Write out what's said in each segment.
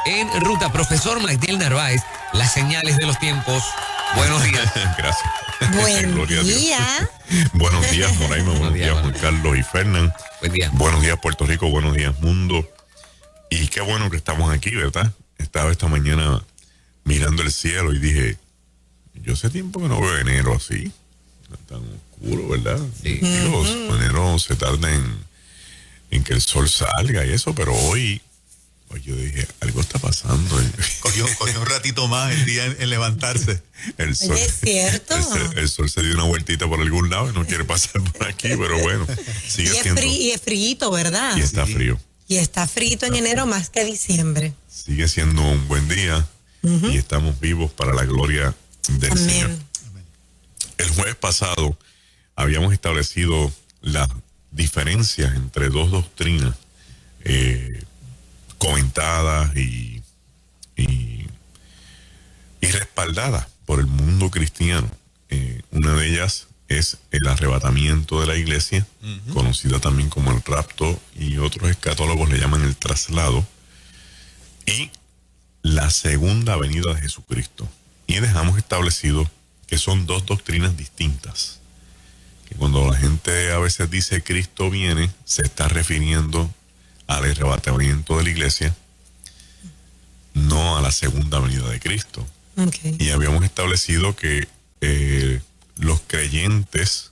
en ruta. Profesor Magdiel Narváez, las señales de los tiempos. Buenos días. Gracias. Buen día. Buenos días, Moraima. Buenos días, Juan Carlos y Fernán. Buen día. Buenos días, Puerto Rico. Buenos días, mundo. Y qué bueno que estamos aquí, ¿verdad? Estaba esta mañana mirando el cielo y dije, yo hace tiempo que no veo enero así. Tan oscuro, ¿verdad? Sí. Dios, enero se tarda en que el sol salga y eso, pero hoy yo dije, algo está pasando. Cogió un ratito más el día en levantarse. El sol, Es cierto. El sol se dio una vueltita por algún lado y no quiere pasar por aquí, pero bueno, sigue siendo. Y es frío, ¿verdad? Y está Sí. frío. Y está frito en enero más que diciembre. Sigue siendo un buen día y estamos vivos para la gloria del Señor. Amén. El jueves pasado habíamos establecido las diferencias entre dos doctrinas comentadas y respaldadas por el mundo cristiano. Una de ellas es el arrebatamiento de la iglesia, conocida también como el rapto, y otros escatólogos le llaman el traslado, y la segunda venida de Jesucristo. Y dejamos establecido que son dos doctrinas distintas. Que cuando la gente a veces dice Cristo viene, se está refiriendo al arrebatamiento de la iglesia, no a la segunda venida de Cristo. Okay. Y habíamos establecido que los creyentes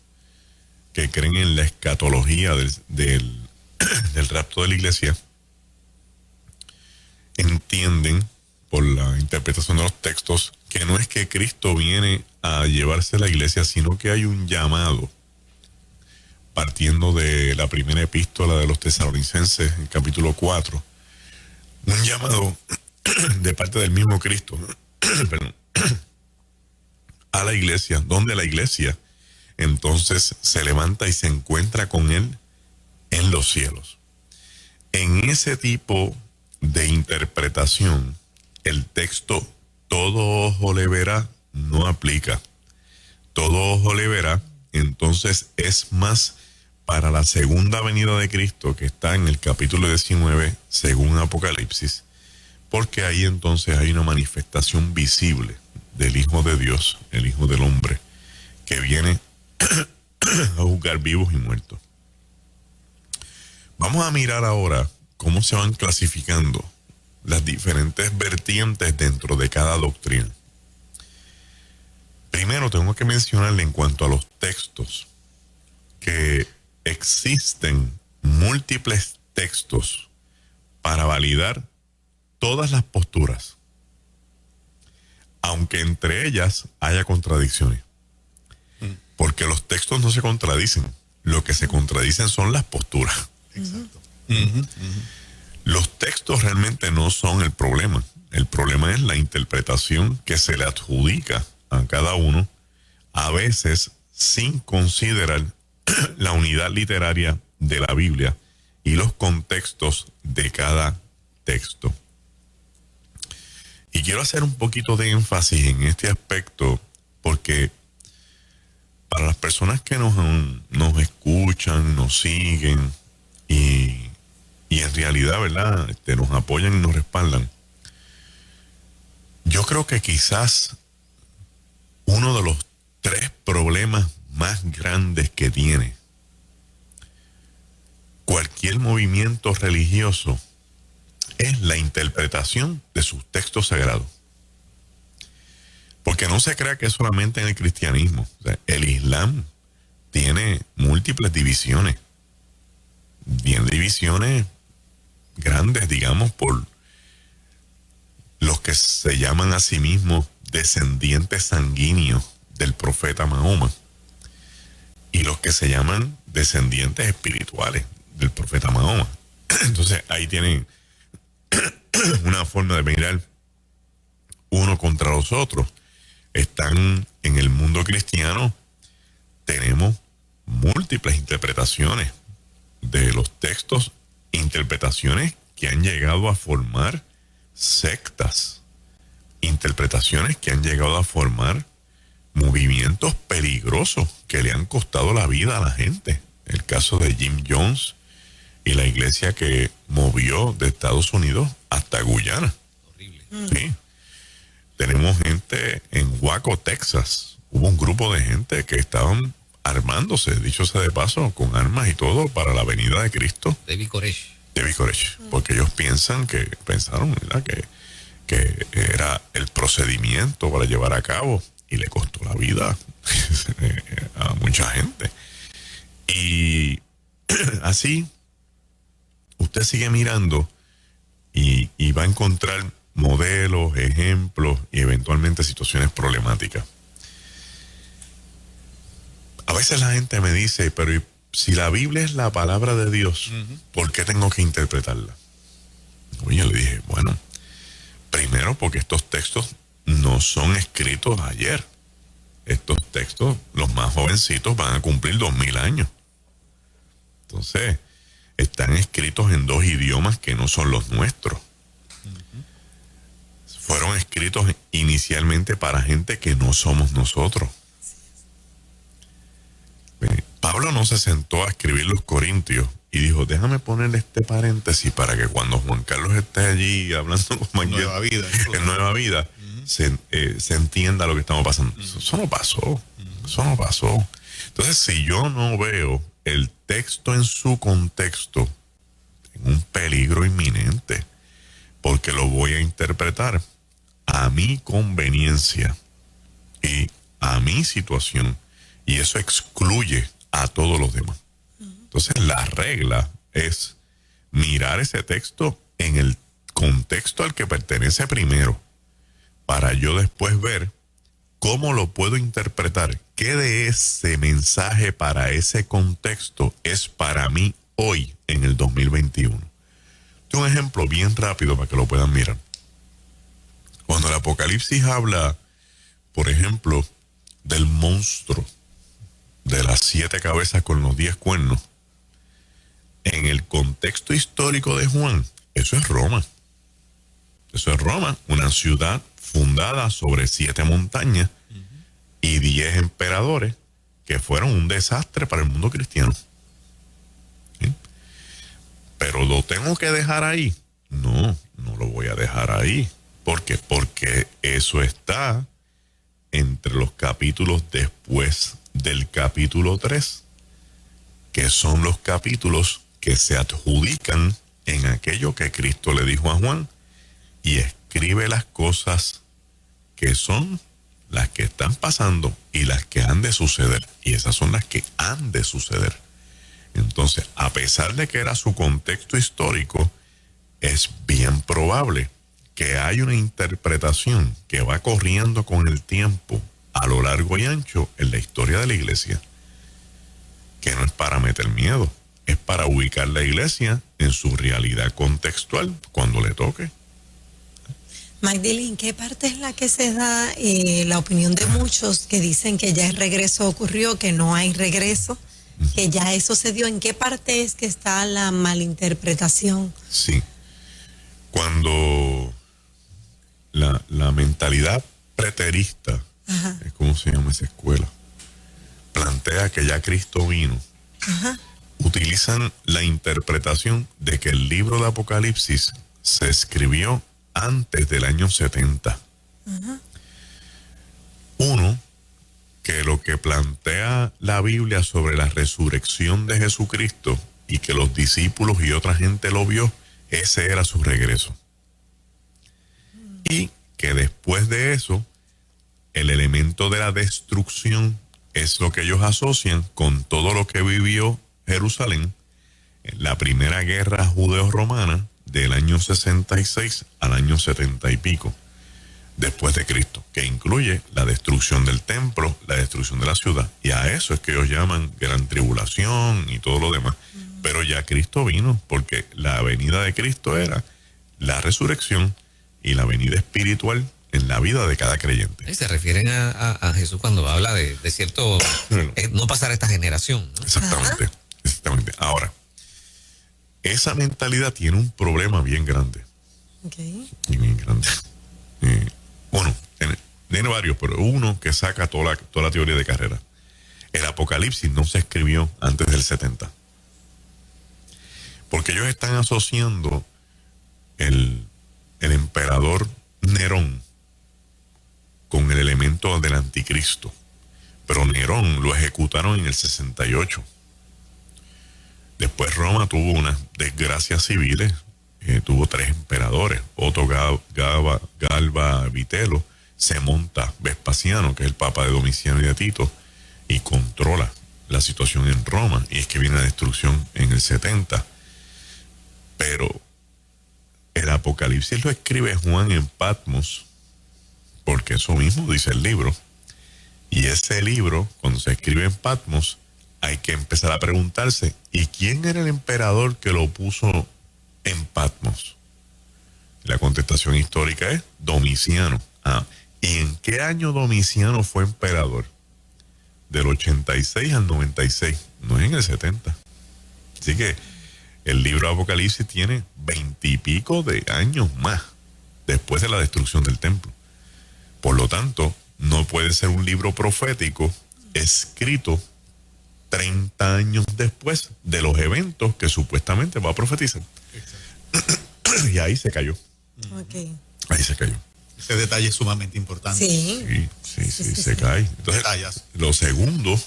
que creen en la escatología del rapto de la iglesia entienden por la interpretación de los textos que no es que Cristo viene a llevarse la iglesia, sino que hay un llamado, partiendo de la primera epístola de los Tesalonicenses, en capítulo 4, un llamado de parte del mismo Cristo perdón, a la iglesia, donde la iglesia entonces se levanta y se encuentra con él en los cielos. En ese tipo de interpretación, el texto todo ojo le verá no aplica. Todo ojo le verá, entonces es más para la segunda venida de Cristo, que está en el capítulo 19 según Apocalipsis, porque ahí entonces hay una manifestación visible del Hijo de Dios, el Hijo del Hombre, que viene a juzgar vivos y muertos. Vamos a mirar ahora cómo se van clasificando las diferentes vertientes dentro de cada doctrina. Primero tengo que mencionarle en cuanto a los textos que existen múltiples textos para validar todas las posturas, aunque entre ellas haya contradicciones. Porque los textos no se contradicen, lo que se contradicen son las posturas. Exacto. Los textos realmente no son el problema. El problema es la interpretación que se le adjudica a cada uno, a veces sin considerar la unidad literaria de la Biblia y los contextos de cada texto. Y quiero hacer un poquito de énfasis en este aspecto porque para las personas que nos escuchan, nos siguen y en realidad, ¿verdad?, nos apoyan y nos respaldan, yo creo que quizás uno de los 3 problemas más grandes que tiene cualquier movimiento religioso es la interpretación de sus textos sagrados. Porque no se crea que es solamente en el cristianismo. O sea, el Islam tiene múltiples divisiones. Bien, divisiones grandes, digamos, por los que se llaman a sí mismos descendientes sanguíneos del profeta Mahoma y los que se llaman descendientes espirituales del profeta Mahoma. Entonces ahí tienen una forma de mirar uno contra los otros. Están en el mundo cristiano, tenemos múltiples interpretaciones de los textos, interpretaciones que han llegado a formar sectas, interpretaciones que han llegado a formar movimientos peligrosos que le han costado la vida a la gente. El caso de Jim Jones y la iglesia que movió de Estados Unidos hasta Guyana. Sí. Tenemos gente en Waco, Texas. Hubo un grupo de gente que estaban armándose, dicho sea de paso, con armas y todo para la venida de Cristo. David Koresh. David Koresh. Porque ellos pensaron, ¿verdad?, que era el procedimiento para llevar a cabo, y le costó la vida a mucha gente. Y así usted sigue mirando y va a encontrar modelos, ejemplos y eventualmente situaciones problemáticas. A veces la gente me dice, pero si la Biblia es la palabra de Dios, ¿por qué tengo que interpretarla? Oye, le dije, bueno, primero porque estos textos no son escritos ayer. Estos textos, los más jovencitos van a cumplir 2000 años. Entonces, están escritos en 2 idiomas que no son los nuestros. Fueron escritos inicialmente para gente que no somos nosotros. Pablo no se sentó a escribir los Corintios y dijo, déjame ponerle este paréntesis para que cuando Juan Carlos esté allí hablando con Nueva Vida, en Nueva Vida, se entienda lo que estamos pasando. Eso no pasó. Eso no pasó. Entonces, si yo no veo el texto en su contexto, tengo un peligro inminente, porque lo voy a interpretar a mi conveniencia y a mi situación, y eso excluye a todos los demás. Entonces, la regla es mirar ese texto en el contexto al que pertenece primero, para yo después ver cómo lo puedo interpretar, qué de ese mensaje para ese contexto es para mí hoy en el 2021. Un ejemplo bien rápido para que lo puedan mirar. Cuando el Apocalipsis habla, por ejemplo, del monstruo de las 7 cabezas con los 10 cuernos, en el contexto histórico de Juan, eso es Roma. Eso es Roma, una ciudad fundada sobre 7 montañas y 10 emperadores que fueron un desastre para el mundo cristiano. ¿Sí? Pero lo tengo que dejar ahí. No, no lo voy a dejar ahí. ¿Por qué? Porque eso está entre los capítulos después del capítulo 3, que son los capítulos que se adjudican en aquello que Cristo le dijo a Juan, y escribe las cosas que son las que están pasando y las que han de suceder, y esas son las que han de suceder. Entonces, a pesar de que era su contexto histórico, es bien probable que hay una interpretación que va corriendo con el tiempo a lo largo y ancho en la historia de la iglesia, que no es para meter miedo, es para ubicar la iglesia en su realidad contextual cuando le toque. Magdalene, ¿en qué parte es la que se da la opinión de muchos que dicen que ya el regreso ocurrió, que no hay regreso, que ya eso se dio? ¿En qué parte es que está la malinterpretación? Sí. Cuando la mentalidad preterista, es como se llama esa escuela, plantea que ya Cristo vino, utilizan la interpretación de que el libro de Apocalipsis se escribió antes del año 70. Uno, que lo que plantea la Biblia sobre la resurrección de Jesucristo y que los discípulos y otra gente lo vio, ese era su regreso. Y que después de eso, el elemento de la destrucción es lo que ellos asocian con todo lo que vivió Jerusalén en la primera guerra judeo-romana del año 66 al año 70 y pico después de Cristo, que incluye la destrucción del templo, la destrucción de la ciudad, y a eso es que ellos llaman gran tribulación y todo lo demás. Pero ya Cristo vino, porque la venida de Cristo era la resurrección y la venida espiritual en la vida de cada creyente. Y se refieren a Jesús cuando habla de cierto no pasar a esta generación, ¿no? Exactamente, exactamente. Ahora, esa mentalidad tiene un problema bien grande. Bien grande. Bueno, tiene varios, pero uno que saca toda la teoría de carrera. El Apocalipsis no se escribió antes del 70. Porque ellos están asociando el emperador anticristo. Pero Nerón lo ejecutaron en el 68. Después Roma tuvo unas desgracias civiles. Tuvo 3 emperadores. Otto Galba Vitelo. Se monta Vespasiano, que es el papa de Domiciano y de Tito, y controla la situación en Roma. Y es que viene la destrucción en el 70. Pero el Apocalipsis lo escribe Juan en Patmos, porque eso mismo dice el libro. Y ese libro, cuando se escribe en Patmos, hay que empezar a preguntarse, ¿y quién era el emperador que lo puso en Patmos? La contestación histórica es Domiciano. ¿Y en qué año Domiciano fue emperador? Del 86 al 96, no es en el 70. Así que el libro de Apocalipsis tiene 20 y pico de años más después de la destrucción del templo. Por lo tanto, no puede ser un libro profético escrito 30 años después de los eventos que supuestamente va a profetizar. Y ahí se cayó. Okay. Ahí se cayó. Ese detalle es sumamente importante. Sí. Sí, se cae. Entonces, lo segundo,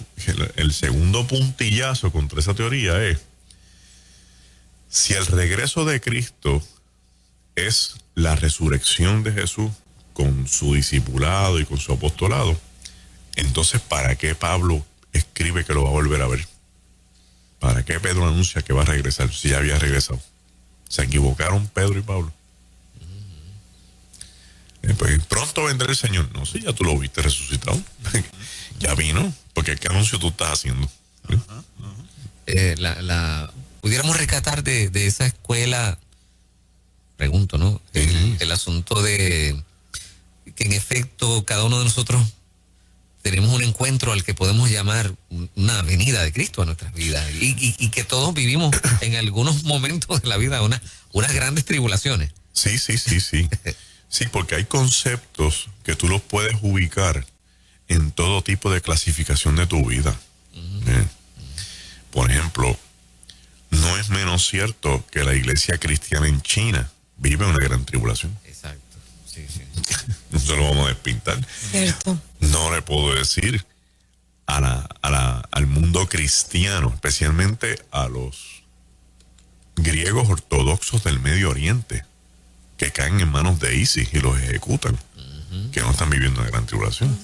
el segundo puntillazo contra esa teoría es, si el regreso de Cristo es la resurrección de Jesús con su discipulado y con su apostolado, entonces ¿para qué Pablo escribe que lo va a volver a ver? ¿Para qué Pedro anuncia que va a regresar si ya había regresado? ¿Se equivocaron Pedro y Pablo? Pues pronto vendrá el Señor. No sé, ya tú lo viste resucitado. Ya vino, porque ¿qué anuncio tú estás haciendo? Pudiéramos rescatar de esa escuela, pregunto, ¿no? El asunto de que en efecto cada uno de nosotros tenemos un encuentro al que podemos llamar una venida de Cristo a nuestras vidas y que todos vivimos en algunos momentos de la vida unas grandes tribulaciones. Sí. Sí, porque hay conceptos que tú los puedes ubicar en todo tipo de clasificación de tu vida. Por ejemplo, no es menos cierto que la iglesia cristiana en China vive una gran tribulación. Exacto, sí. No se lo vamos a despintar. Cierto. No le puedo decir al mundo cristiano, especialmente a los griegos ortodoxos del Medio Oriente, que caen en manos de ISIS y los ejecutan, que no están viviendo una gran tribulación.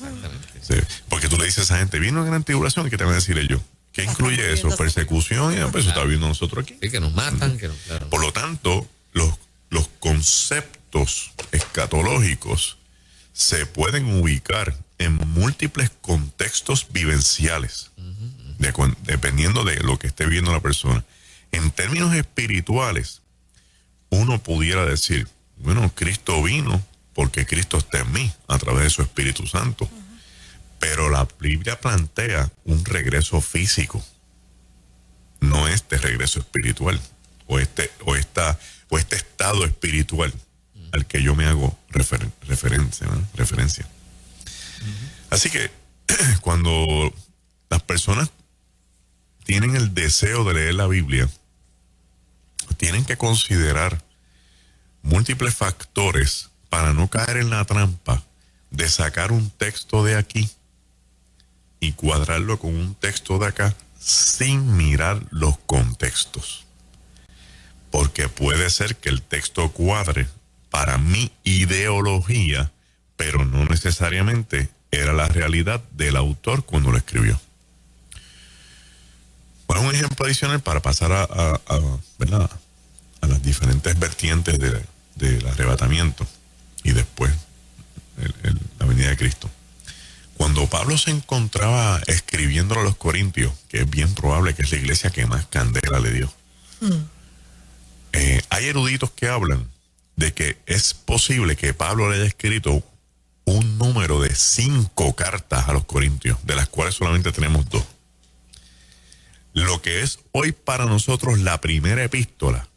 Sí, porque tú le dices a esa gente, viene una gran tribulación, ¿y qué te van a decir ellos? ¿Qué incluye eso? Persecución, y pues eso está viviendo nosotros aquí. Sí, que nos matan. Claro. Por lo tanto, los conceptos escatológicos se pueden ubicar en múltiples contextos vivenciales, dependiendo de lo que esté viviendo la persona. En términos espirituales, uno pudiera decir, bueno, Cristo vino porque Cristo está en mí a través de su Espíritu Santo. Pero la Biblia plantea un regreso físico, no este regreso espiritual o este estado espiritual al que yo me hago referencia. Así que cuando las personas tienen el deseo de leer la Biblia, tienen que considerar múltiples factores para no caer en la trampa de sacar un texto de aquí y cuadrarlo con un texto de acá sin mirar los contextos. Porque puede ser que el texto cuadre para mi ideología, pero no necesariamente era la realidad del autor cuando lo escribió. Bueno, un ejemplo adicional para pasar a las diferentes vertientes del arrebatamiento y después la venida de Cristo. Cuando Pablo se encontraba escribiéndolo a los Corintios, que es bien probable que es la iglesia que más candela le dio, hay eruditos que hablan de que es posible que Pablo le haya escrito un número de 5 cartas a los Corintios, de las cuales solamente tenemos 2. Lo que es hoy para nosotros la primera epístola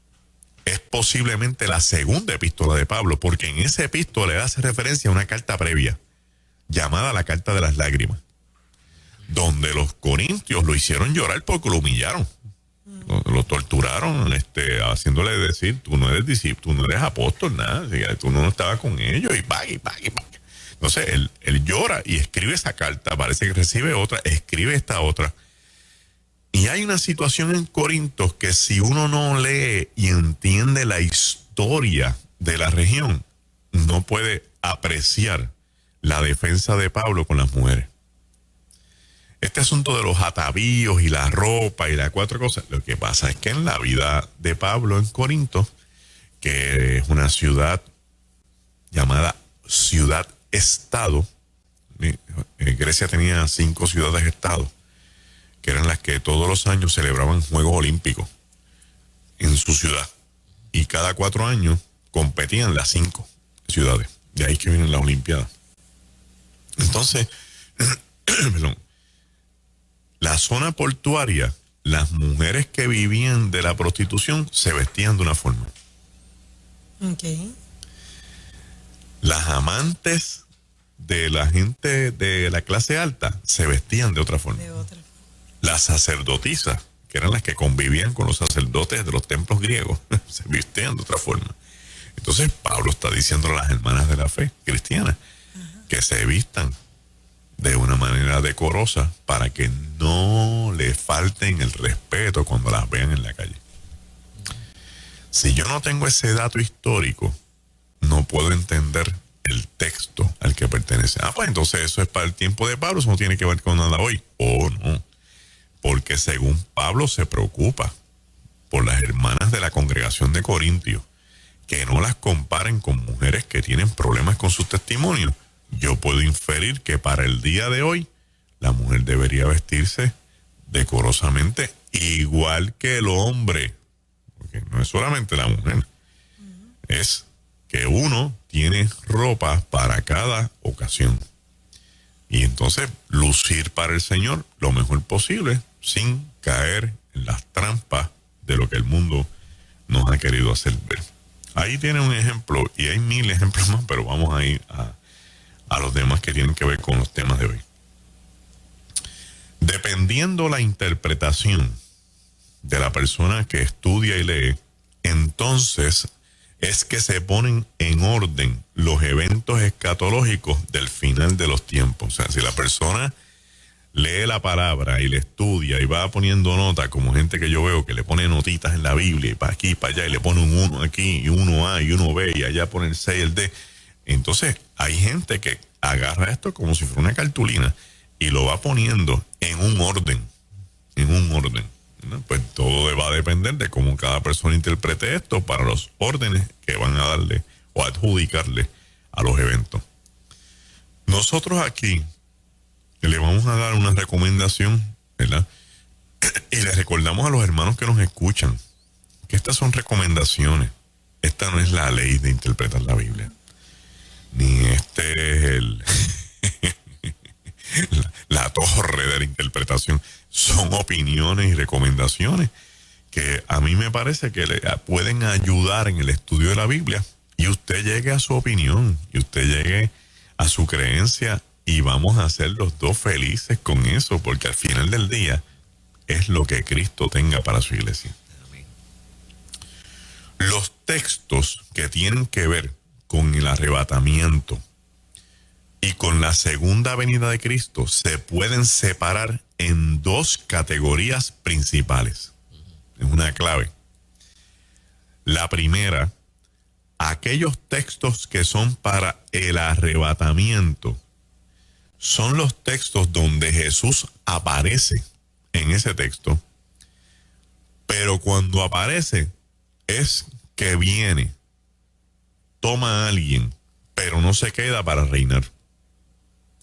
es posiblemente la segunda epístola de Pablo, porque en esa epístola hace referencia a una carta previa llamada la Carta de las Lágrimas, donde los corintios lo hicieron llorar porque lo humillaron, lo torturaron, haciéndole decir, tú no eres discípulo, tú no eres apóstol, nada, tú no estabas con ellos, y Entonces él llora y escribe esa carta, parece que recibe otra, escribe esta otra. Y hay una situación en Corinto que si uno no lee y entiende la historia de la región, no puede apreciar la defensa de Pablo con las mujeres. Este asunto de los atavíos y la ropa y las cuatro cosas, lo que pasa es que en la vida de Pablo en Corinto, que es una ciudad llamada ciudad-estado, Grecia tenía 5 ciudades-estado, que eran las que todos los años celebraban Juegos Olímpicos en su ciudad. Y cada 4 años competían las 5 ciudades. De ahí que vienen las Olimpiadas. Entonces, perdón, la zona portuaria, las mujeres que vivían de la prostitución se vestían de una forma. Okay. Las amantes de la gente de la clase alta se vestían de otra forma. De otra. Las sacerdotisas, que eran las que convivían con los sacerdotes de los templos griegos, se vestían de otra forma. Entonces Pablo está diciendo a las hermanas de la fe cristiana que se vistan de una manera decorosa para que no le falten el respeto cuando las vean en la calle. Si yo no tengo ese dato histórico, no puedo entender el texto al que pertenece. Pues entonces eso es para el tiempo de Pablo, eso no tiene que ver con nada hoy. No, porque según Pablo se preocupa por las hermanas de la congregación de Corintios, que no las comparen con mujeres que tienen problemas con sus testimonios. Yo puedo inferir que para el día de hoy la mujer debería vestirse decorosamente igual que el hombre, porque no es solamente la mujer, es que uno tiene ropa para cada ocasión y entonces lucir para el Señor lo mejor posible sin caer en las trampas de lo que el mundo nos ha querido hacer ver. Ahí tiene un ejemplo y hay 1000 ejemplos más, pero vamos a ir a los demás que tienen que ver con los temas de hoy. Dependiendo la interpretación de la persona que estudia y lee, entonces es que se ponen en orden los eventos escatológicos del final de los tiempos. O sea, si la persona lee la palabra y le estudia y va poniendo nota, como gente que yo veo que le pone notitas en la Biblia y para aquí y para allá y le pone un 1 aquí y 1A y 1B y allá pone el C y el D. Entonces hay gente que agarra esto como si fuera una cartulina y lo va poniendo en un orden, ¿no? Pues todo va a depender de cómo cada persona interprete esto para los órdenes que van a darle o adjudicarle a los eventos. Nosotros aquí le vamos a dar una recomendación, ¿verdad? Y les recordamos a los hermanos que nos escuchan que estas son recomendaciones. Esta no es la ley de interpretar la Biblia. Ni este es la torre de la interpretación. Son opiniones y recomendaciones que a mí me parece que le pueden ayudar en el estudio de la Biblia y usted llegue a su opinión y usted llegue a su creencia y vamos a ser los dos felices con eso, porque al final del día es lo que Cristo tenga para su iglesia. Amén. Los textos que tienen que ver con el arrebatamiento y con la segunda venida de Cristo se pueden separar en 2 categorías principales. Es una clave. La primera, aquellos textos que son para el arrebatamiento son los textos donde Jesús aparece en ese texto, pero cuando aparece es que viene, toma a alguien, pero no se queda para reinar.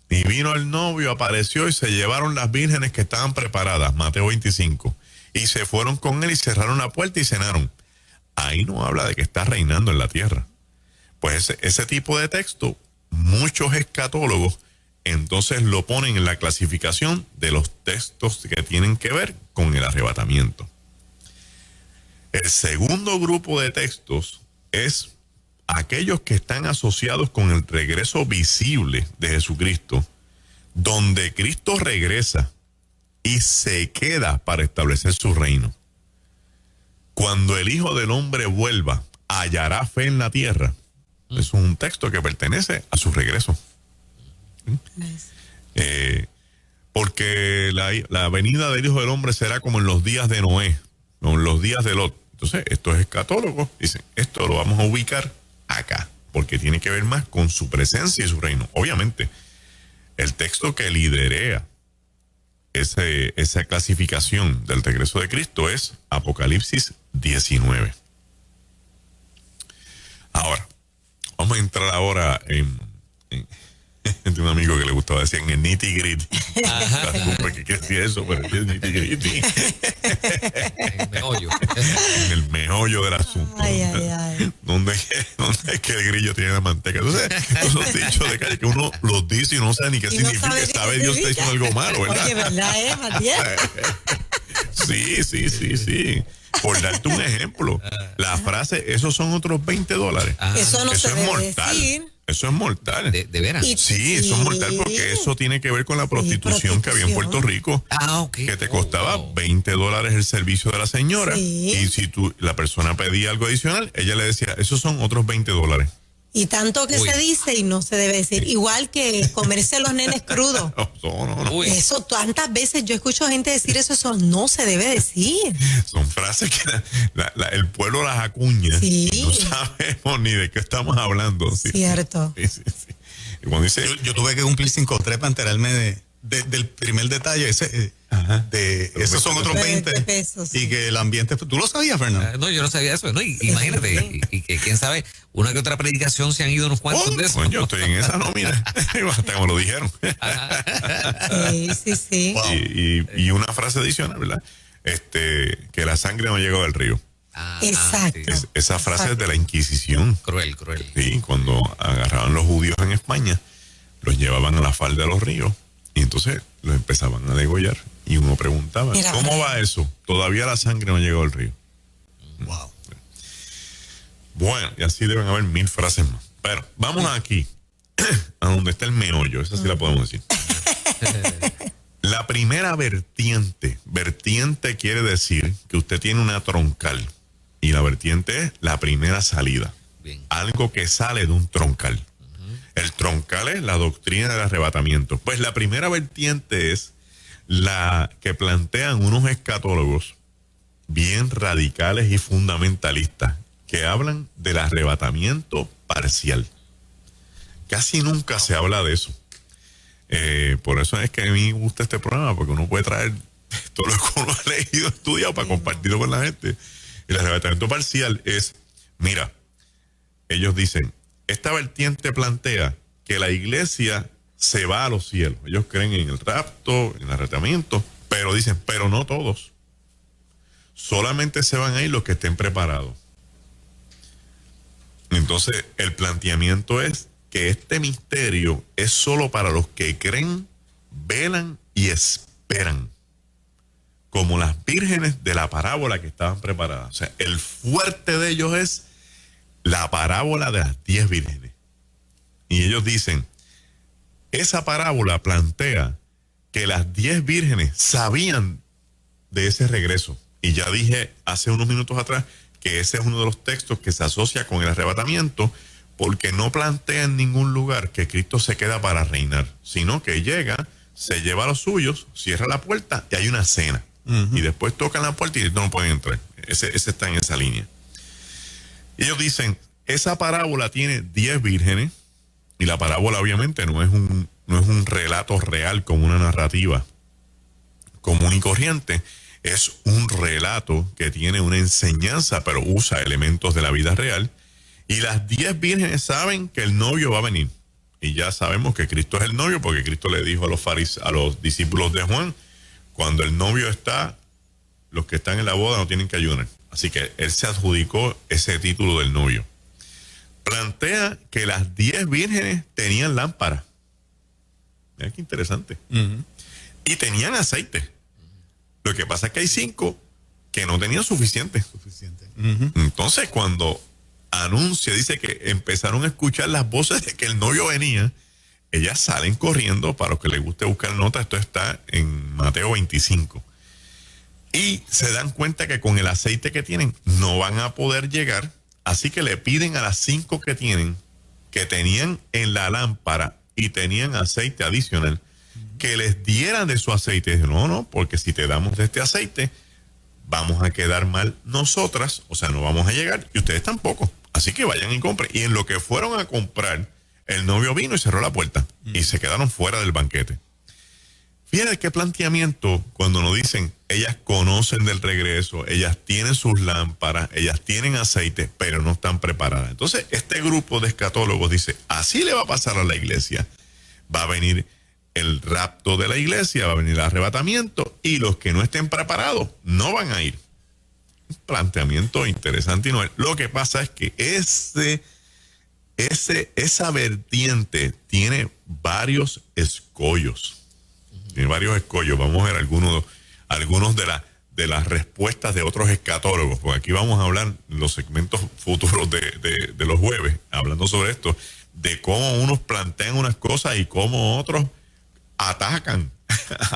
Y vino el novio, apareció y se llevaron las vírgenes que estaban preparadas, Mateo 25, y se fueron con él y cerraron la puerta y cenaron. Ahí no habla de que está reinando en la tierra. Pues ese tipo de texto, muchos escatólogos entonces lo ponen en la clasificación de los textos que tienen que ver con el arrebatamiento. El segundo grupo de textos es aquellos que están asociados con el regreso visible de Jesucristo, donde Cristo regresa y se queda para establecer su reino. Cuando el Hijo del Hombre vuelva, hallará fe en la tierra. Es un texto que pertenece a su regreso. Porque la venida del Hijo del Hombre será como en los días de Noé, o en los días de Lot. Entonces, esto es escatólogo. Dicen, esto lo vamos a ubicar acá, porque tiene que ver más con su presencia y su reino. Obviamente, el texto que liderea esa clasificación del regreso de Cristo es Apocalipsis 19. Ahora, vamos a entrar ahora en de un amigo que le gustaba decir en el nitty gritty. ¿Qué decía eso? Pero es nitty gritty. El meollo. En el meollo del asunto. ¿Dónde es que el grillo tiene la manteca? Entonces, esos dichos de calle que uno los dice y no sabe ni qué significa. Sabe Dios está diciendo algo malo, ¿verdad? Oye, ¿verdad, Matías? Sí. Por darte un ejemplo, la frase, esos son otros $20. Eso no eso se es debe mortal. decir. Eso es mortal. ¿De veras? Sí, eso es mortal porque eso tiene que ver con la prostitución que había en Puerto Rico. Que te costaba $20 el servicio de la señora. Sí. Y si la persona pedía algo adicional, ella le decía, esos son otros $20. Y tanto que se dice y no se debe decir. Igual que comerse los nenes crudos. No. Eso, tantas veces yo escucho gente decir eso no se debe decir. Son frases que el pueblo las acuña. Sí. Y no sabemos ni de qué estamos hablando. Cierto. Sí. Y cuando dice, yo tuve que cumplir 5-3 para enterarme del primer detalle ese. Esos son otros 20 pesos. Y que el ambiente. ¿Tú lo sabías, Fernando? No, yo no sabía eso. No, imagínate. Y que quién sabe, una que otra predicación se han ido unos cuantos de esos. Pues yo estoy en esa nómina. Hasta como lo dijeron. Sí. Wow. Y una frase adicional, ¿verdad? Que la sangre no llegó del río. Exacto. Sí. Esa frase es de la Inquisición. Cruel. Sí, cuando agarraban los judíos en España, los llevaban a la falda de los ríos y entonces los empezaban a degollar. Y uno preguntaba, ¿cómo va eso? Todavía la sangre no llegó al río. Wow. Bueno, y así deben haber 1000 frases más. Pero vamos aquí, a donde está el meollo, esa sí la podemos decir. La primera vertiente quiere decir que usted tiene una troncal. Y la vertiente es la primera salida. Bien. Algo que sale de un troncal. El troncal es la doctrina del arrebatamiento. Pues la primera vertiente es la que plantean unos escatólogos bien radicales y fundamentalistas que hablan del arrebatamiento parcial. Casi nunca se habla de eso. Por eso es que a mí me gusta este programa, porque uno puede traer todo lo que uno ha leído, estudiado para compartirlo con la gente. El arrebatamiento parcial es, mira, ellos dicen, esta vertiente plantea que la iglesia se va a los cielos. Ellos creen en el rapto, en el arrebatamiento, pero dicen, pero no todos. Solamente se van a ir los que estén preparados. Entonces, el planteamiento es que este misterio es solo para los que creen, velan y esperan. Como las vírgenes de la parábola que estaban preparadas. O sea, el fuerte de ellos es la parábola de las 10 vírgenes. Y ellos dicen, esa parábola plantea que las 10 vírgenes sabían de ese regreso. Y ya dije hace unos minutos atrás que ese es uno de los textos que se asocia con el arrebatamiento, porque no plantea en ningún lugar que Cristo se queda para reinar, sino que llega, se lleva a los suyos, cierra la puerta y hay una cena. Y después tocan la puerta y no pueden entrar. Ese está en esa línea. Ellos dicen, esa parábola tiene 10 vírgenes, y la parábola obviamente no es un relato real como una narrativa común y corriente, es un relato que tiene una enseñanza, pero usa elementos de la vida real. Y las 10 vírgenes saben que el novio va a venir. Y ya sabemos que Cristo es el novio, porque Cristo le dijo a los discípulos de Juan, cuando el novio está, los que están en la boda no tienen que ayunar. Así que él se adjudicó ese título del novio. Plantea que las 10 vírgenes tenían lámpara. Mira qué interesante. Y tenían aceite. Lo que pasa es que hay 5 que no tenían suficiente. Entonces, cuando anuncia, dice que empezaron a escuchar las voces de que el novio venía, ellas salen corriendo. Para los que les guste buscar nota, esto está en Mateo 25. Y se dan cuenta que con el aceite que tienen no van a poder llegar. Así que le piden a las 5 que tenían en la lámpara y tenían aceite adicional, que les dieran de su aceite. Dicen, no, porque si te damos de este aceite, vamos a quedar mal nosotras, o sea, no vamos a llegar, y ustedes tampoco. Así que vayan y compren. Y en lo que fueron a comprar, el novio vino y cerró la puerta, y se quedaron fuera del banquete. Fíjate qué planteamiento cuando nos dicen, ellas conocen del regreso, ellas tienen sus lámparas, ellas tienen aceite, pero no están preparadas. Entonces, este grupo de escatólogos dice, así le va a pasar a la iglesia. Va a venir el rapto de la iglesia, va a venir el arrebatamiento, y los que no estén preparados no van a ir. Un planteamiento interesante y no es. Lo que pasa es que esa vertiente tiene varios escollos. Tiene varios escollos. Vamos a ver algunos de las respuestas de otros escatólogos, porque aquí vamos a hablar en los segmentos futuros de los jueves, hablando sobre esto, de cómo unos plantean unas cosas y cómo otros atacan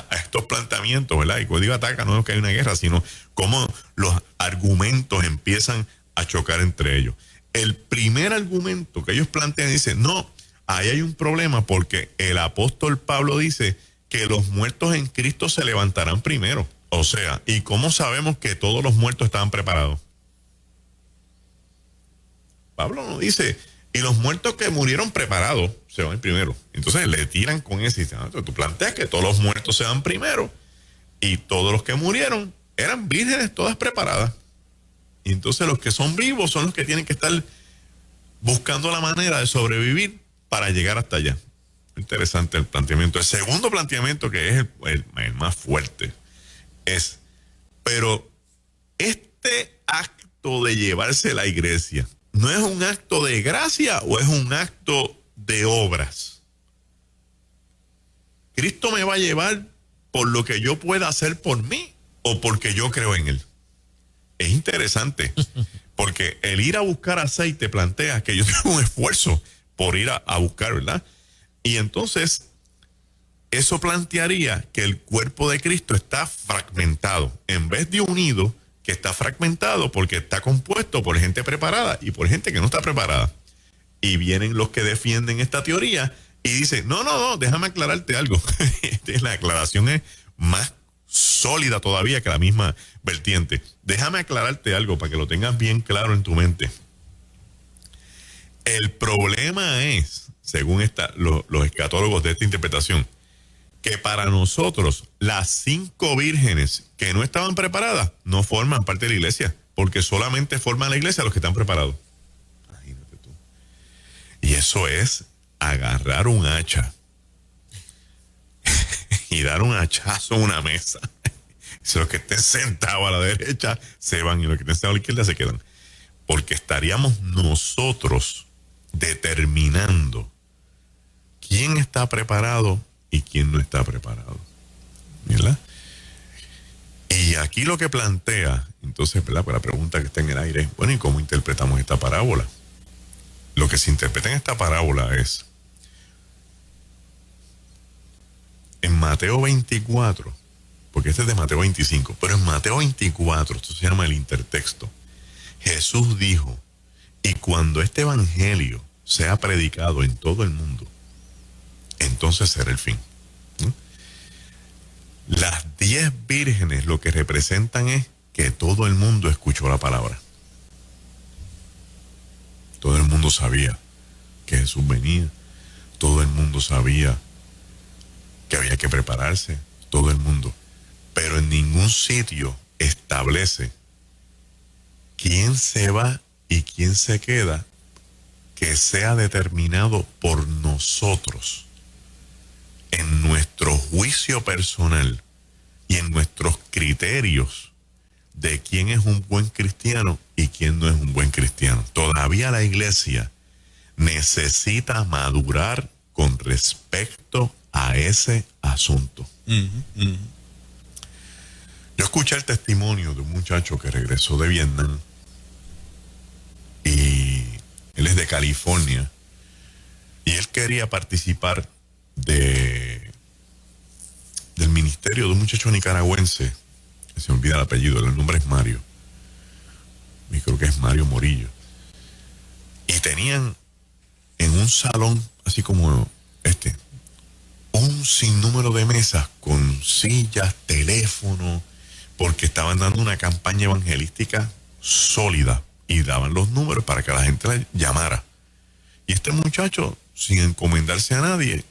a estos planteamientos, ¿verdad? Y cuando digo atacan, no es que hay una guerra, sino cómo los argumentos empiezan a chocar entre ellos. El primer argumento que ellos plantean dice, no, ahí hay un problema porque el apóstol Pablo dice que los muertos en Cristo se levantarán primero. O sea, ¿y cómo sabemos que todos los muertos estaban preparados? Pablo nos dice, y los muertos que murieron preparados se van primero. Entonces le tiran con ese sistema. Tú planteas que todos los muertos se van primero y todos los que murieron eran vírgenes, todas preparadas. Y entonces los que son vivos son los que tienen que estar buscando la manera de sobrevivir para llegar hasta allá. Interesante el planteamiento. El segundo planteamiento, que es el más fuerte, es, pero este acto de llevarse la iglesia, ¿no es un acto de gracia o es un acto de obras? ¿Cristo me va a llevar por lo que yo pueda hacer por mí o porque yo creo en Él? Es interesante, porque el ir a buscar aceite plantea que yo tengo un esfuerzo por ir a buscar, ¿verdad? Y entonces, eso plantearía que el cuerpo de Cristo está fragmentado, en vez de unido, que está fragmentado porque está compuesto por gente preparada y por gente que no está preparada. Y vienen los que defienden esta teoría y dicen, no, déjame aclararte algo. La aclaración es más sólida todavía que la misma vertiente. Déjame aclararte algo para que lo tengas bien claro en tu mente. El problema es, según los escatólogos de esta interpretación, que para nosotros las 5 vírgenes que no estaban preparadas no forman parte de la iglesia, porque solamente forman la iglesia los que están preparados. Imagínate tú. Y eso es agarrar un hacha y dar un hachazo a una mesa. Si los que estén sentados a la derecha se van y los que estén sentados a la izquierda se quedan. Porque estaríamos nosotros determinando quién está preparado y quién no está preparado, ¿verdad? Y aquí lo que plantea, entonces, ¿verdad? Pues la pregunta que está en el aire es, bueno, ¿y cómo interpretamos esta parábola? Lo que se interpreta en esta parábola es, en Mateo 24, porque este es de Mateo 25, pero en Mateo 24, esto se llama el intertexto, Jesús dijo, y cuando este evangelio sea predicado en todo el mundo, entonces será el fin. Las 10 vírgenes lo que representan es que todo el mundo escuchó la palabra. Todo el mundo sabía que Jesús venía. Todo el mundo sabía que había que prepararse. Todo el mundo. Pero en ningún sitio establece quién se va y quién se queda, que sea determinado por nosotros en nuestro juicio personal y en nuestros criterios de quién es un buen cristiano y quién no es un buen cristiano. Todavía la iglesia necesita madurar con respecto a ese asunto. Yo escuché el testimonio de un muchacho que regresó de Vietnam y él es de California y él quería participar del ministerio de un muchacho nicaragüense, que se me olvida el apellido, el nombre es Mario, y creo que es Mario Morillo, y tenían en un salón así como un sinnúmero de mesas con sillas, teléfono, porque estaban dando una campaña evangelística sólida y daban los números para que la gente la llamara. Y este muchacho, sin encomendarse a nadie,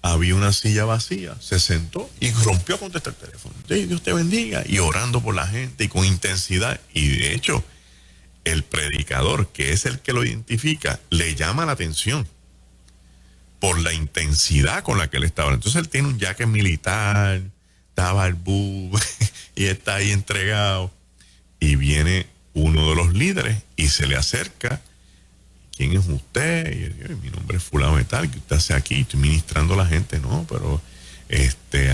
había una silla vacía, se sentó y rompió a contestar el teléfono. Dios te bendiga, y orando por la gente y con intensidad. Y de hecho, el predicador, que es el que lo identifica, le llama la atención por la intensidad con la que él estaba. Entonces él tiene un jacket militar, estaba al bus y está ahí entregado. Y viene uno de los líderes y se le acerca. ¿Quién es usted? Y él dice, mi nombre es fulano de tal, que usted hace aquí, estoy ministrando a la gente. No, pero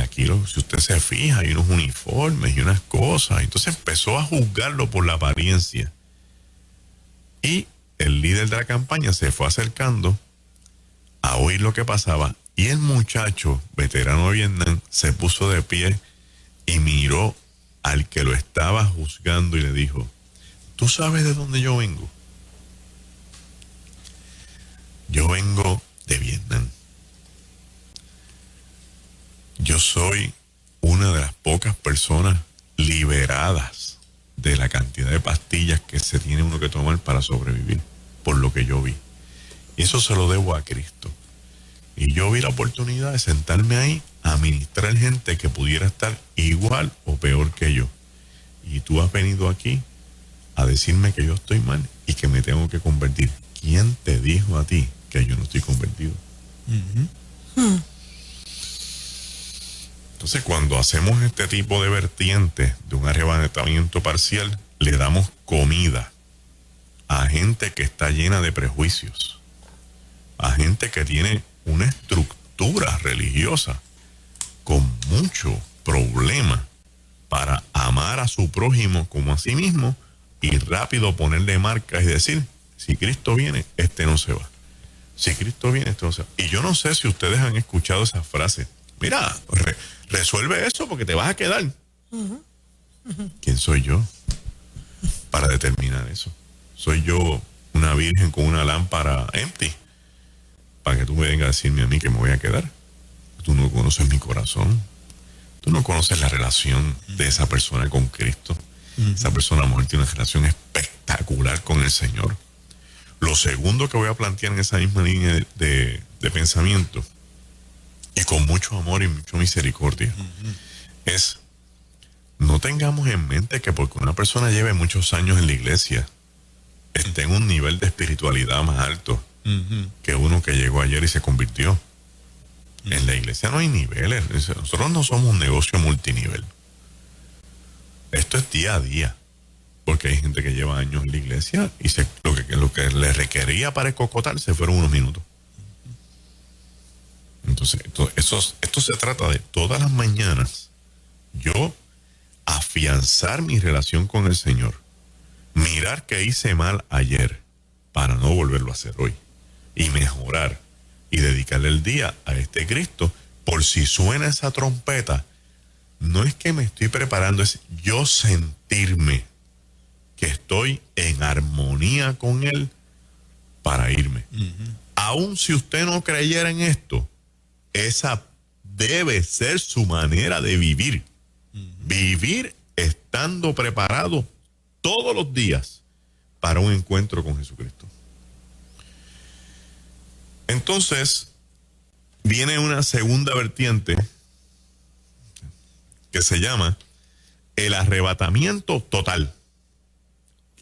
aquí si usted se fija, hay unos uniformes y unas cosas. Entonces empezó a juzgarlo por la apariencia. Y el líder de la campaña se fue acercando a oír lo que pasaba. Y el muchacho, veterano de Vietnam, se puso de pie y miró al que lo estaba juzgando y le dijo, ¿tú sabes de dónde yo vengo? Yo vengo de Vietnam. Yo soy una de las pocas personas liberadas de la cantidad de pastillas que se tiene uno que tomar para sobrevivir, por lo que yo vi. Y eso se lo debo a Cristo. Y yo vi la oportunidad de sentarme ahí a ministrar gente que pudiera estar igual o peor que yo. Y tú has venido aquí a decirme que yo estoy mal y que me tengo que convertir. ¿Quién te dijo a ti que yo no estoy convertido? Entonces, cuando hacemos este tipo de vertientes de un arrebatamiento parcial, le damos comida a gente que está llena de prejuicios, a gente que tiene una estructura religiosa con mucho problema para amar a su prójimo como a sí mismo y rápido ponerle marcas y decir, si Cristo viene, no se va. Si Cristo viene, no se va. Y yo no sé si ustedes han escuchado esa frase. Mira, resuelve eso porque te vas a quedar. ¿Quién soy yo para determinar eso? ¿Soy yo una virgen con una lámpara empty para que tú me vengas a decirme a mí que me voy a quedar? Tú no conoces mi corazón. Tú no conoces la relación de esa persona con Cristo. Esa persona a lo mejor tiene una relación espectacular con el Señor. Lo segundo que voy a plantear en esa misma línea de pensamiento, y con mucho amor y mucha misericordia, es, no tengamos en mente que porque una persona lleve muchos años en la iglesia, esté en un nivel de espiritualidad más alto que uno que llegó ayer y se convirtió. En la iglesia no hay niveles. Nosotros no somos un negocio multinivel. Esto es día a día. Porque hay gente que lleva años en la iglesia y lo que le requería para escocotarse fueron unos minutos. Entonces, esto se trata de todas las mañanas yo afianzar mi relación con el Señor, mirar que hice mal ayer para no volverlo a hacer hoy y mejorar y dedicarle el día a este Cristo. Por si suena esa trompeta, no es que me estoy preparando, es yo sentirme que estoy en armonía con Él para irme. Aun si usted no creyera en esto, esa debe ser su manera de vivir. Vivir estando preparado todos los días para un encuentro con Jesucristo. Entonces, viene una segunda vertiente que se llama el arrebatamiento total,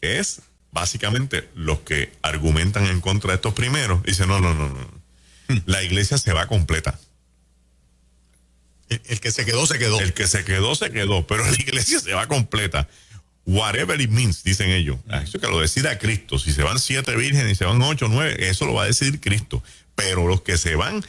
que es básicamente los que argumentan en contra de estos primeros. Dicen, no. La iglesia se va completa. El que se quedó, se quedó. El que se quedó, se quedó, pero la iglesia se va completa. Whatever it means, dicen ellos. Eso que lo decida Cristo. Si se van 7 vírgenes y se van 8, 9, eso lo va a decidir Cristo. Pero los que se van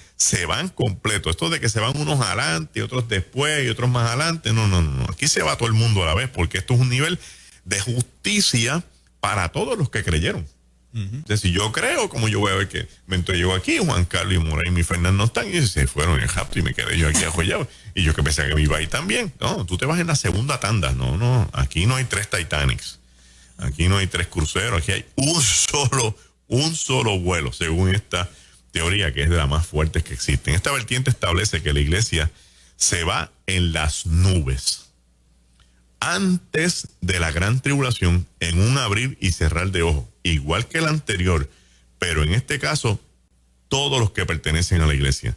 completos. Esto de que se van unos adelante, otros después y otros más adelante. No. Aquí se va todo el mundo a la vez, porque esto es un nivel de justicia para todos los que creyeron. Entonces, si yo creo, como yo voy a ver que entonces llegó aquí, Juan Carlos y Moray y mi Fernando no están, y se fueron en el rapto y me quedé yo aquí ajollado. Y yo que pensé que me iba a ir también. No, tú te vas en la segunda tanda. No, aquí no hay 3 Titanics. Aquí no hay 3 cruceros. Aquí hay un solo vuelo, según esta teoría, que es de las más fuertes que existen. Esta vertiente establece que la iglesia se va en las nubes antes de la gran tribulación, en un abrir y cerrar de ojos, igual que el anterior, pero en este caso todos los que pertenecen a la iglesia.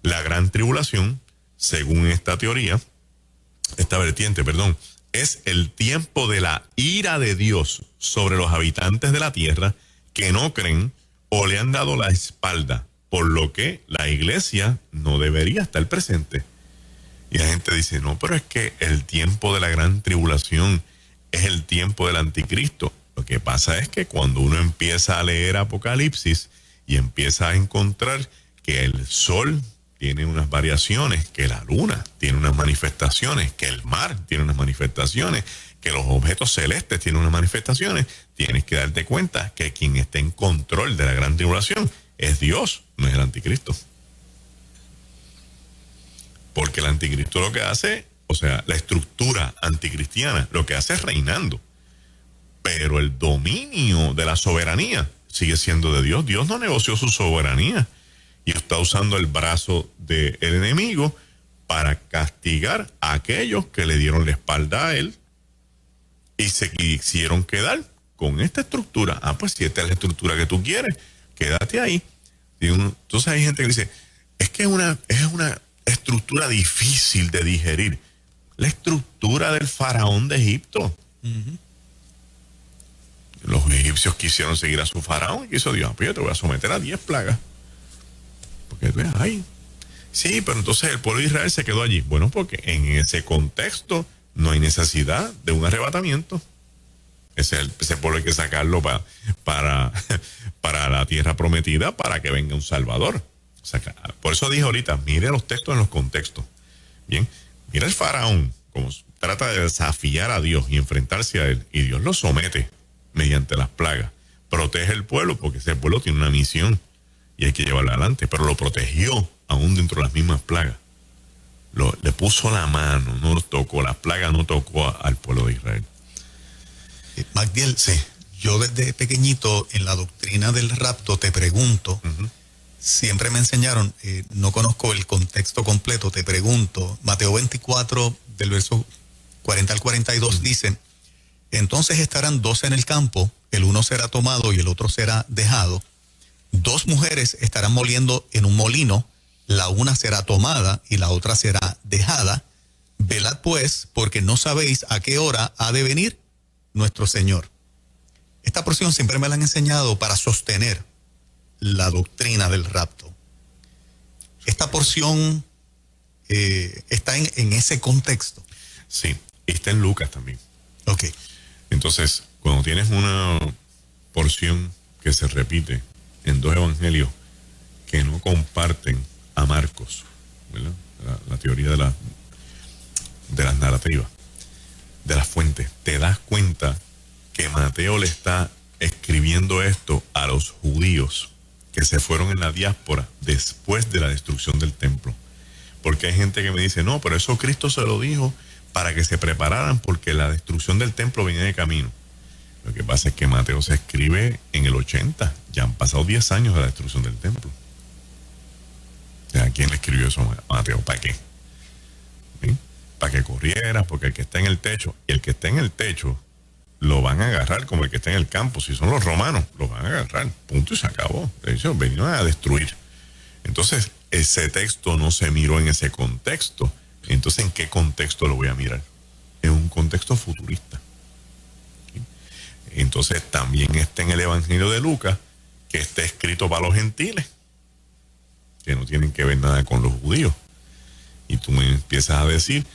La gran tribulación, según esta teoría, esta vertiente, perdón, es el tiempo de la ira de Dios sobre los habitantes de la tierra que no creen o le han dado la espalda, por lo que la iglesia no debería estar presente. Y la gente dice, no, pero es que el tiempo de la gran tribulación es el tiempo del anticristo. Lo que pasa es que cuando uno empieza a leer Apocalipsis y empieza a encontrar que el sol tiene unas variaciones, que la luna tiene unas manifestaciones, que el mar tiene unas manifestaciones, que los objetos celestes tienen unas manifestaciones, tienes que darte cuenta que quien está en control de la gran tribulación es Dios, no es el anticristo. Porque el anticristo lo que hace, o sea, la estructura anticristiana, lo que hace es reinando. Pero el dominio de la soberanía sigue siendo de Dios. Dios no negoció su soberanía y está usando el brazo del enemigo para castigar a aquellos que le dieron la espalda a él y se quisieron quedar con esta estructura. Ah, pues si esta es la estructura que tú quieres, quédate ahí. Entonces hay gente que dice, es que es una estructura difícil de digerir. La estructura del faraón de Egipto. Uh-huh. Los egipcios quisieron seguir a su faraón y quiso Dios, pues yo te voy a someter a 10 plagas. Porque tú eres ahí. Sí, pero entonces el pueblo de Israel se quedó allí. Bueno, porque en ese contexto no hay necesidad de un arrebatamiento. Ese pueblo hay que sacarlo para la tierra prometida, para que venga un Salvador. O sea, por eso dije ahorita, mire los textos en los contextos. Bien, mira el faraón, como trata de desafiar a Dios y enfrentarse a él, y Dios lo somete mediante las plagas. Protege el pueblo porque ese pueblo tiene una misión y hay que llevarla adelante, pero lo protegió aún dentro de las mismas plagas. Le puso la mano, no lo tocó, la plaga no tocó al pueblo de Israel. Magdiel, sí. Yo desde pequeñito en la doctrina del rapto te pregunto, uh-huh. Siempre me enseñaron, no conozco el contexto completo, te pregunto, Mateo 24 del verso 40 al 42 uh-huh. Dice, entonces estarán 2 en el campo, el uno será tomado y el otro será dejado. 2 mujeres estarán moliendo en un molino, la una será tomada y la otra será dejada. Velad pues, porque no sabéis a qué hora ha de venir nuestro Señor. Esta porción siempre me la han enseñado para sostener la doctrina del rapto. Esta porción está en ese contexto. Sí, está en Lucas también. Ok. Entonces, cuando tienes una porción que se repite en 2 evangelios que no comparten a Marcos, ¿verdad? La teoría de las narrativas, de las fuentes, te das cuenta que Mateo le está escribiendo esto a los judíos que se fueron en la diáspora después de la destrucción del templo. Porque hay gente que me dice, no, pero eso Cristo se lo dijo para que se prepararan porque la destrucción del templo venía de camino. Lo que pasa es que Mateo se escribe en el 80, ya han pasado 10 años de la destrucción del templo. O sea, ¿quién le escribió eso a Mateo? ¿Para qué? ¿Sí? Para que corriera, porque el que está en el techo, y el que está en el techo lo van a agarrar como el que está en el campo. Si son los romanos, los van a agarrar. Punto y se acabó. De hecho, vinieron a destruir. Entonces, ese texto no se miró en ese contexto. Entonces, ¿en qué contexto lo voy a mirar? En un contexto futurista. ¿Sí? Entonces, también está en el Evangelio de Lucas, que está escrito para los gentiles, que no tienen que ver nada con los judíos. Y tú me empiezas a decir,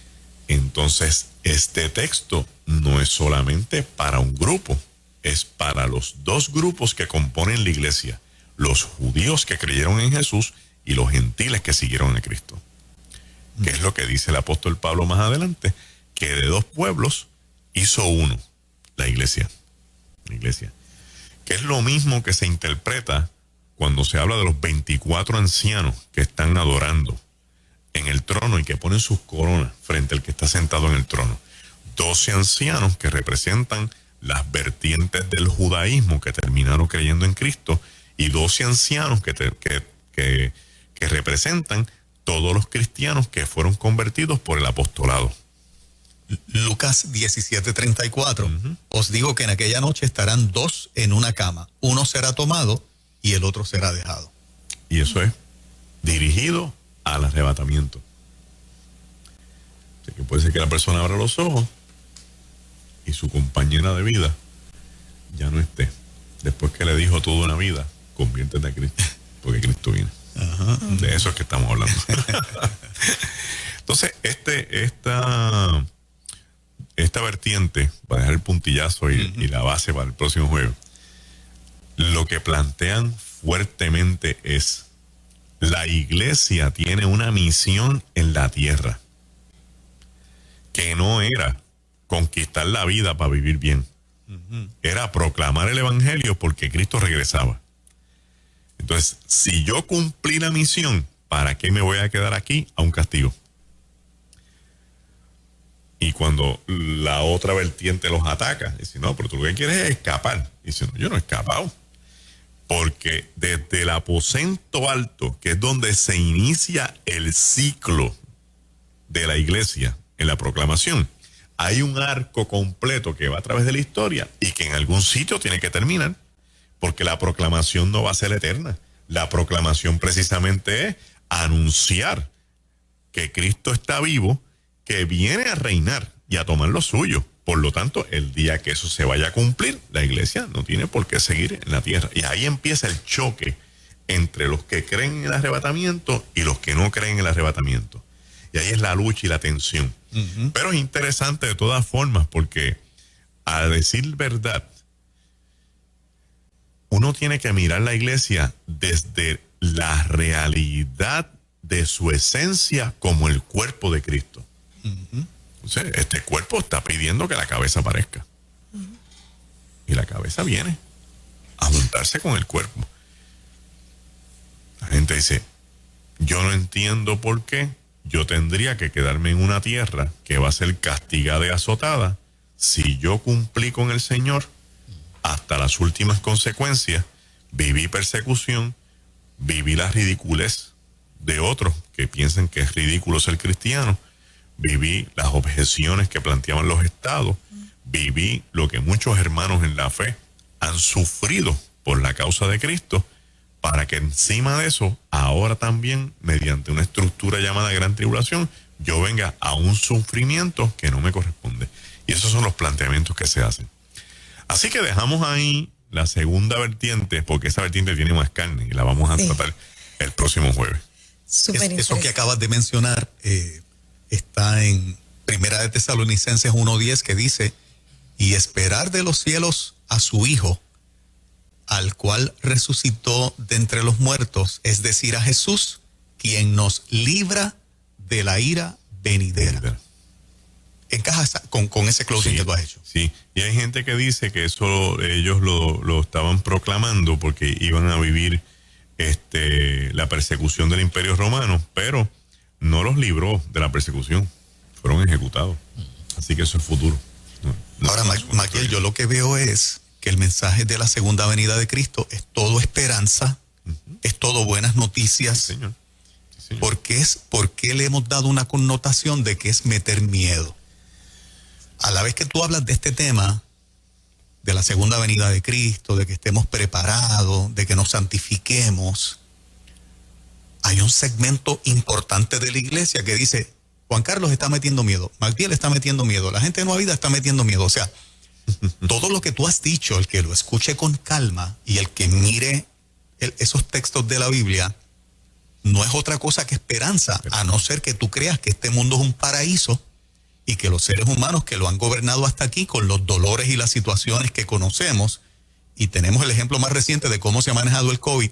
entonces, este texto no es solamente para un grupo, es para los 2 grupos que componen la iglesia, los judíos que creyeron en Jesús y los gentiles que siguieron a Cristo. ¿Qué es lo que dice el apóstol Pablo más adelante? Que de 2 pueblos hizo uno, la iglesia. La iglesia. Que es lo mismo que se interpreta cuando se habla de los 24 ancianos que están adorando en el trono y que ponen sus coronas frente al que está sentado en el trono. 12 ancianos que representan las vertientes del judaísmo que terminaron creyendo en Cristo y 12 ancianos que que representan todos los cristianos que fueron convertidos por el apostolado. Lucas 17:34. Os digo que en aquella noche estarán 2 en una cama. Uno será tomado y el otro será dejado. Y eso es dirigido al arrebatamiento. Así que puede ser que la persona abra los ojos y su compañera de vida ya no esté. Después que le dijo toda una vida, conviértete a Cristo, porque Cristo viene. Ajá. De eso es que estamos hablando. Entonces, esta vertiente, para dejar el puntillazo y la base para el próximo jueves, lo que plantean fuertemente es: la iglesia tiene una misión en la tierra, que no era conquistar la vida para vivir bien, era proclamar el evangelio porque Cristo regresaba. Entonces, si yo cumplí la misión, ¿para qué me voy a quedar aquí a un castigo? Y cuando la otra vertiente los ataca, dice: no, pero tú lo que quieres es escapar. Dice: no, yo no he escapado. Porque desde el aposento alto, que es donde se inicia el ciclo de la iglesia en la proclamación, hay un arco completo que va a través de la historia y que en algún sitio tiene que terminar, porque la proclamación no va a ser eterna. La proclamación precisamente es anunciar que Cristo está vivo, que viene a reinar y a tomar lo suyo. Por lo tanto, el día que eso se vaya a cumplir, la iglesia no tiene por qué seguir en la tierra. Y ahí empieza el choque entre los que creen en el arrebatamiento y los que no creen en el arrebatamiento. Y ahí es la lucha y la tensión. Pero es interesante de todas formas, porque a decir verdad, uno tiene que mirar la iglesia desde la realidad de su esencia como el cuerpo de Cristo. Entonces, este cuerpo está pidiendo que la cabeza aparezca. Y la cabeza viene a juntarse con el cuerpo. La gente dice: yo no entiendo por qué yo tendría que quedarme en una tierra que va a ser castigada y azotada si yo cumplí con el Señor hasta las últimas consecuencias, viví persecución, viví la ridiculez de otros que piensan que es ridículo ser cristiano, viví las objeciones que planteaban los estados, viví lo que muchos hermanos en la fe han sufrido por la causa de Cristo, para que encima de eso, ahora también, mediante una estructura llamada gran tribulación, yo venga a un sufrimiento que no me corresponde. Y esos son los planteamientos que se hacen. Así que dejamos ahí la segunda vertiente, porque esa vertiente tiene más carne y la vamos a tratar el próximo jueves. Eso que acabas de mencionar está en Primera de Tesalonicenses 1:10, que dice: y esperar de los cielos a su Hijo, al cual resucitó de entre los muertos, es decir, a Jesús, quien nos libra de la ira venidera. Encaja con ese closing que tú has hecho. Sí, y hay gente que dice que eso ellos lo estaban proclamando porque iban a vivir la persecución del Imperio Romano, pero no los libró de la persecución, fueron ejecutados. Así que eso es futuro. Ahora, Maquiel, yo lo que veo es que el mensaje de la segunda venida de Cristo es todo esperanza, es todo buenas noticias. Sí, señor. Sí, señor. ¿Por qué le hemos dado una connotación de que es meter miedo? A la vez que tú hablas de este tema, de la segunda venida de Cristo, de que estemos preparados, de que nos santifiquemos, hay un segmento importante de la iglesia que dice: Juan Carlos está metiendo miedo, Magdiel está metiendo miedo, la gente de Nueva Vida está metiendo miedo. O sea, todo lo que tú has dicho, el que lo escuche con calma y el que mire esos textos de la Biblia, no es otra cosa que esperanza, a no ser que tú creas que este mundo es un paraíso y que los seres humanos que lo han gobernado hasta aquí, con los dolores y las situaciones que conocemos, y tenemos el ejemplo más reciente de cómo se ha manejado el COVID,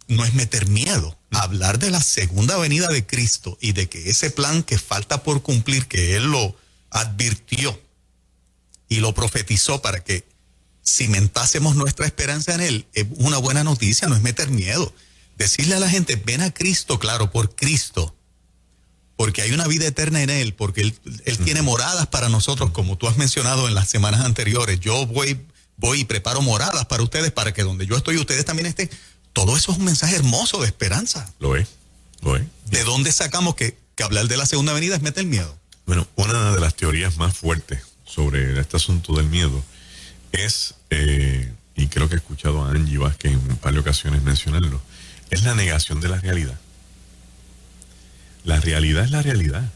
no es meter miedo. Hablar de la segunda venida de Cristo y de que ese plan que falta por cumplir, que Él lo advirtió y lo profetizó para que cimentásemos nuestra esperanza en Él, es una buena noticia, no es meter miedo. Decirle a la gente: ven a Cristo, claro, por Cristo, porque hay una vida eterna en Él, porque Él tiene moradas para nosotros, como tú has mencionado en las semanas anteriores. Yo voy y preparo moradas para ustedes, para que donde yo estoy, ustedes también estén. todo eso es un mensaje hermoso de esperanza. Lo es. ¿De dónde sacamos que hablar de la segunda venida es meter miedo? Bueno, una de las teorías más fuertes sobre este asunto del miedo es, y creo que he escuchado a Angie Vázquez en un par de ocasiones mencionarlo, es la negación de la realidad. La realidad es la realidad.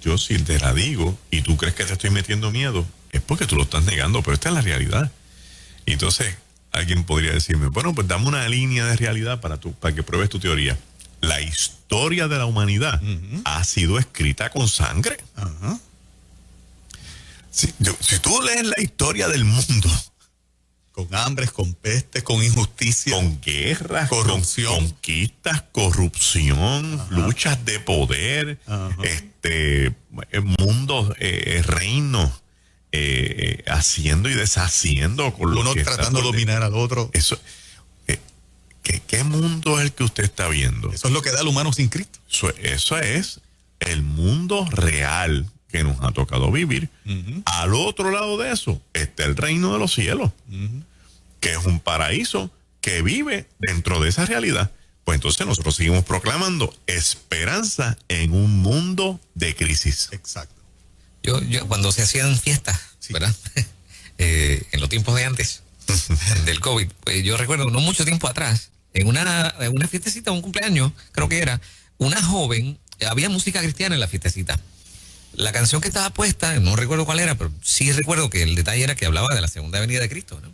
Yo si te la digo y tú crees que te estoy metiendo miedo, es porque tú lo estás negando, pero esta es la realidad. Y entonces alguien podría decirme, bueno, pues dame una línea de realidad para que pruebes tu teoría. La historia de la humanidad ha sido escrita con sangre. Si tú lees la historia del mundo, con hambres, con pestes, con injusticia, con guerras, corrupción, con conquistas, corrupción, luchas de poder, mundos, reinos, haciendo y deshaciendo con uno tratando de dominar al otro. Eso, ¿qué mundo es el que usted está viendo? Eso es lo que da al humano sin Cristo. Eso es el mundo real que nos ha tocado vivir. Al otro lado de eso está el reino de los cielos, que es un paraíso que vive dentro de esa realidad. Pues entonces nosotros seguimos proclamando esperanza en un mundo de crisis. Exacto. Yo cuando se hacían fiestas, ¿verdad? En los tiempos de antes del COVID, pues yo recuerdo, no mucho tiempo atrás, en una fiestecita, un cumpleaños, creo que era, una joven, había música cristiana en la fiestecita. La canción que estaba puesta, no recuerdo cuál era, pero sí recuerdo que el detalle era que hablaba de la segunda venida de Cristo, ¿no?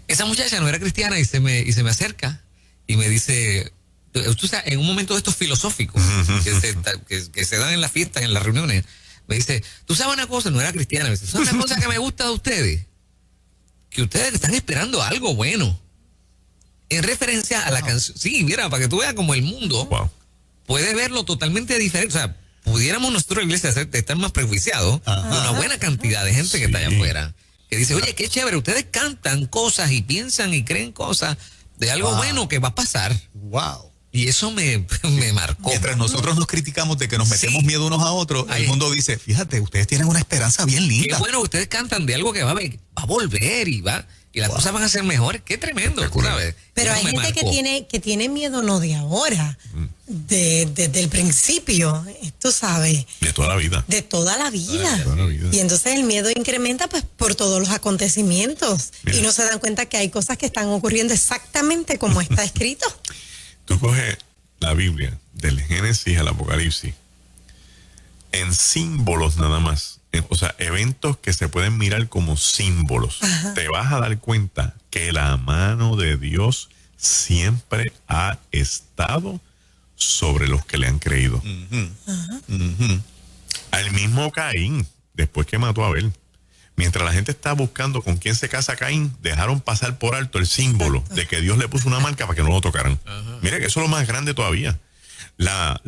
Esa muchacha no era cristiana y se me acerca y me dice, tú sabes, en un momento de estos filosóficos que se dan en las fiestas, en las reuniones, me dice, tú sabes una cosa, no era cristiana, me dice, ¿sabes una cosa que me gusta de ustedes? Que ustedes están esperando algo bueno. En referencia a la canción. Sí, mira, para que tú veas como el mundo puede verlo totalmente diferente. O sea, pudiéramos nosotros, iglesia, estar más prejuiciados de una buena cantidad de gente que está allá afuera. Que dice, oye, qué chévere, ustedes cantan cosas y piensan y creen cosas de algo bueno que va a pasar. Wow. Y eso me marcó. Mientras nosotros nos criticamos de que nos metemos miedo unos a otros, el mundo dice, fíjate, ustedes tienen una esperanza bien linda. Qué bueno, ustedes cantan de algo que va a volver y las cosas van a ser mejores. Qué tremendo, ¿sabes? Pero hay gente que tiene miedo no de ahora, desde el principio, tú sabes. De toda la vida. De toda la vida. De toda la vida. Y entonces el miedo incrementa pues por todos los acontecimientos. Mira. Y no se dan cuenta que hay cosas que están ocurriendo exactamente como está escrito. Tú coges la Biblia, del Génesis al Apocalipsis, en símbolos nada más, o sea, eventos que se pueden mirar como símbolos. Te vas a dar cuenta que la mano de Dios siempre ha estado sobre los que le han creído. Al mismo Caín, después que mató a Abel, mientras la gente estaba buscando con quién se casa Caín, dejaron pasar por alto el símbolo de que Dios le puso una marca para que no lo tocaran. Mira que eso es lo más grande todavía. La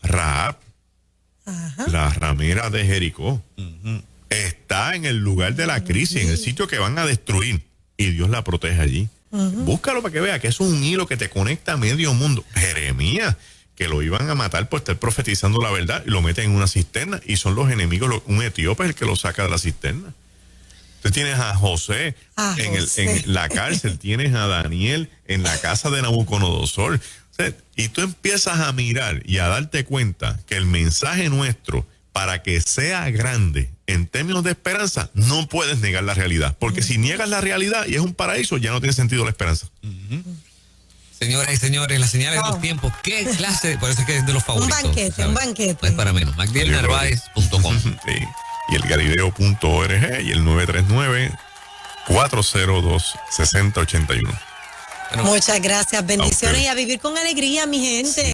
Rahab, la ramera de Jericó, está en el lugar de la crisis, en el sitio que van a destruir, y Dios la protege allí. Búscalo para que vea que es un hilo que te conecta a medio mundo. Jeremías, que lo iban a matar por estar profetizando la verdad, y lo meten en una cisterna, y son los enemigos, un etíope es el que lo saca de la cisterna. Tú tienes a José en la cárcel, tienes a Daniel en la casa de Nabucodonosor. O sea, y tú empiezas a mirar y a darte cuenta que el mensaje nuestro, para que sea grande en términos de esperanza, no puedes negar la realidad. Porque si niegas la realidad y es un paraíso, ya no tiene sentido la esperanza. Señoras y señores, las señales de los tiempos, ¿qué clase? Parece que es de los favoritos. Un banquete. No es para menos. MacdielNarváez.com. Sí. Y el galileo.org y el 939-402-6081. Muchas gracias. Bendiciones y a vivir con alegría, mi gente.